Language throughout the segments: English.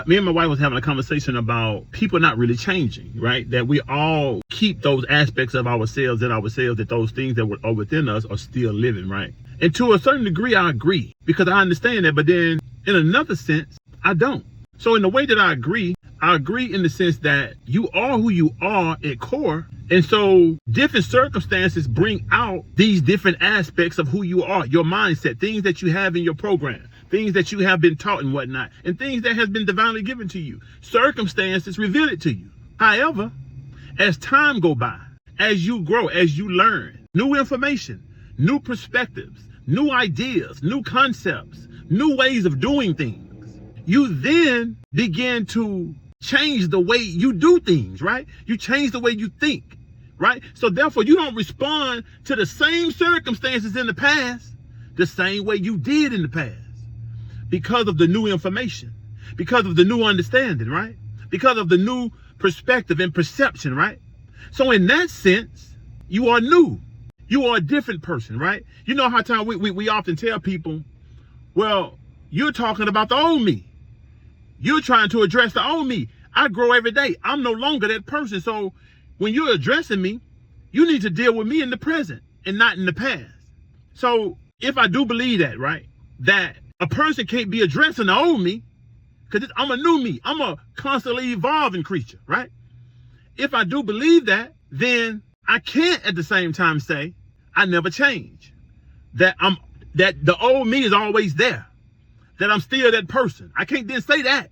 Me and my wife was having a conversation about people not really changing, right? That we all keep those aspects of ourselves in ourselves, that those things that are within us are still living, right? And to a certain degree, I agree, because I understand that. But then in another sense, I don't. So in the way that I agree in the sense that you are who you are at core. And so different circumstances bring out these different aspects of who you are, your mindset, things that you have in your program, things that you have been taught and whatnot, and things that has been divinely given to you. Circumstances reveal it to you. However, as time go by, as you grow, as you learn new information, new perspectives, new ideas, new concepts, new ways of doing things, you then begin to change the way you do things, right? You change the way you think, right? So therefore, you don't respond to the same circumstances in the past the same way you did in the past, because of the new information, because of the new understanding, right? Because of the new perspective and perception, right? So in that sense, you are new. You are a different person, right? You know how time we often tell people, well, you're talking about the old me. You're trying to address the old me. I grow every day. I'm no longer that person. So when you're addressing me, you need to deal with me in the present and not in the past. So if I do believe that, right, that a person can't be addressing the old me, because I'm a new me. I'm a constantly evolving creature, right? If I do believe that, then I can't at the same time say I never change. That the old me is always there. That I'm still that person. I can't then say that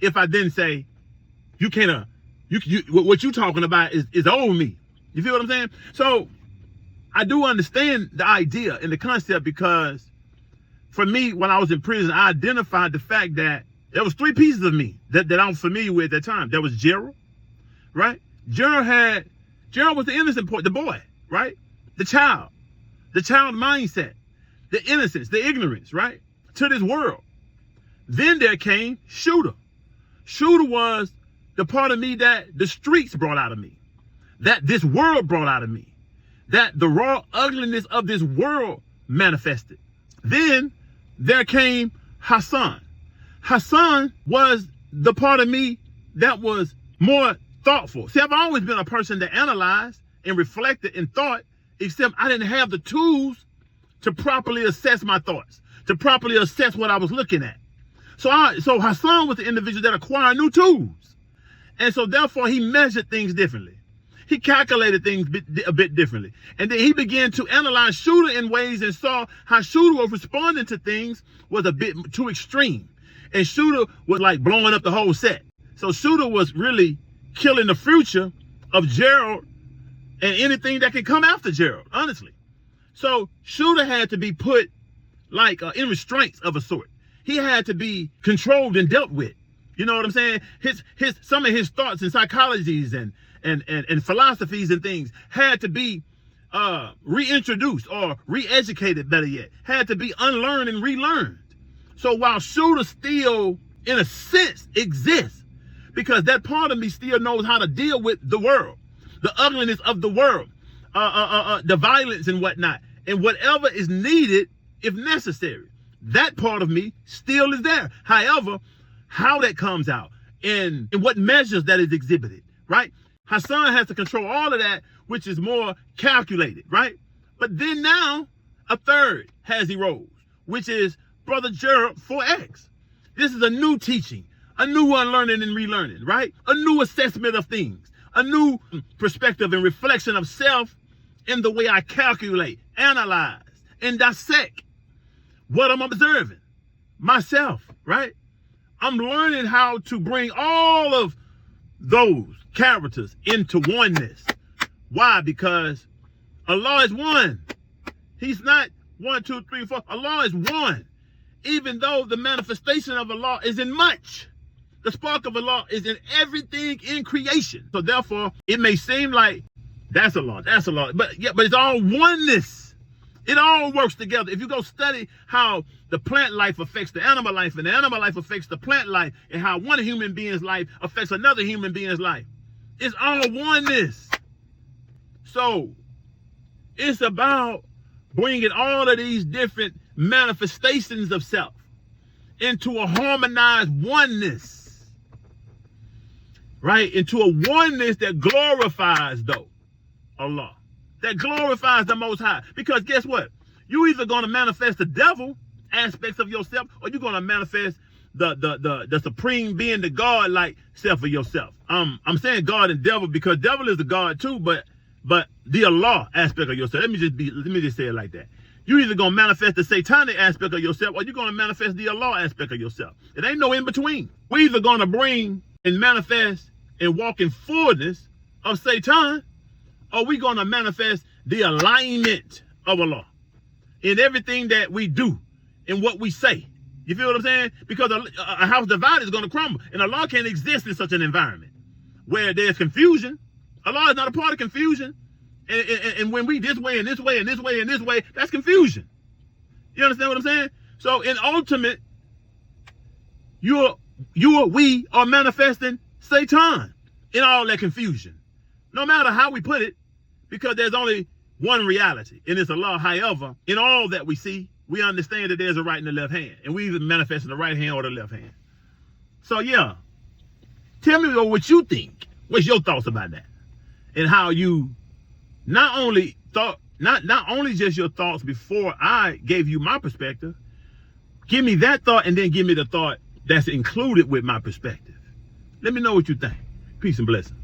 if I then say you can't. What you talking about is old me. You feel what I'm saying? So I do understand the idea and the concept, because for me, when I was in prison, I identified the fact that there was three pieces of me that I'm familiar with at that time. There was Gerald, right? Gerald was the innocent boy, the boy, right? The child mindset, the innocence, the ignorance, right? To this world. Then there came Shooter. Shooter was the part of me that the streets brought out of me, that this world brought out of me, that the raw ugliness of this world manifested. Then there came Hassan. Hassan was the part of me that was more thoughtful. See, I've always been a person that analyzed and reflected and thought, except I didn't have the tools to properly assess my thoughts, to properly assess what I was looking at. So Hassan was the individual that acquired new tools. And so therefore he measured things differently. He calculated things a bit differently. And then he began to analyze Shooter in ways and saw how Shooter was responding to things was a bit too extreme. And Shooter was like blowing up the whole set. So Shooter was really killing the future of Gerald and anything that could come after Gerald, honestly. So Shooter had to be put like in restraints of a sort. He had to be controlled and dealt with. You know what I'm saying? Some of his thoughts and psychologies and philosophies and things had to be reintroduced or re-educated, better yet, had to be unlearned and relearned. So while Shooter still, in a sense, exists, because that part of me still knows how to deal with the world, the ugliness of the world, the violence and whatnot, and whatever is needed if necessary. That part of me still is there. However, how that comes out and in what measures that is exhibited, right? Hassan has to control all of that, which is more calculated, right? But then now, a third has arose, which is Brother Gerald 4X. This is a new teaching, a new unlearning and relearning, right? A new assessment of things, a new perspective and reflection of self in the way I calculate, analyze, and dissect what I'm observing, myself, right? I'm learning how to bring all of those characters into oneness. Why? Because Allah is one. He's not 1, 2, 3, 4. Allah is one. Even though the manifestation of Allah is in much, the spark of Allah is in everything in creation. So therefore, it may seem like that's Allah, but it's all oneness. It all works together. If you go study how the plant life affects the animal life, and the animal life affects the plant life, and how one human being's life affects another human being's life, it's all oneness. So it's about bringing all of these different manifestations of self into a harmonized oneness, right? Into a oneness that glorifies, though, Allah, that glorifies the Most High. Because guess what? You either going to manifest the devil aspects of yourself, or you're going to manifest the supreme being, the God like self of yourself. I'm saying God and devil because devil is the God too, but the Allah aspect of yourself. Let me just say it like that. You either gonna manifest the satanic aspect of yourself, or you're gonna manifest the Allah aspect of yourself. It ain't no in between. We either gonna bring and manifest and walk in fullness of Satan, or we gonna manifest the alignment of Allah in everything that we do and what we say. You feel what I'm saying? Because a house divided is going to crumble. And Allah can't exist in such an environment where there's confusion. Allah is not a part of confusion. And when we this way and this way and this way and this way, that's confusion. You understand what I'm saying? So in ultimate, we are manifesting Satan in all that confusion. No matter how we put it, because there's only one reality, and it's Allah. However, in all that we see, we understand that there's a right and a left hand, and we either manifest in the right hand or the left hand. So yeah, tell me what you think. What's your thoughts about that, and how you not only just your thoughts before I gave you my perspective. Give me that thought, and then give me the thought that's included with my perspective. Let me know what you think. Peace and blessings.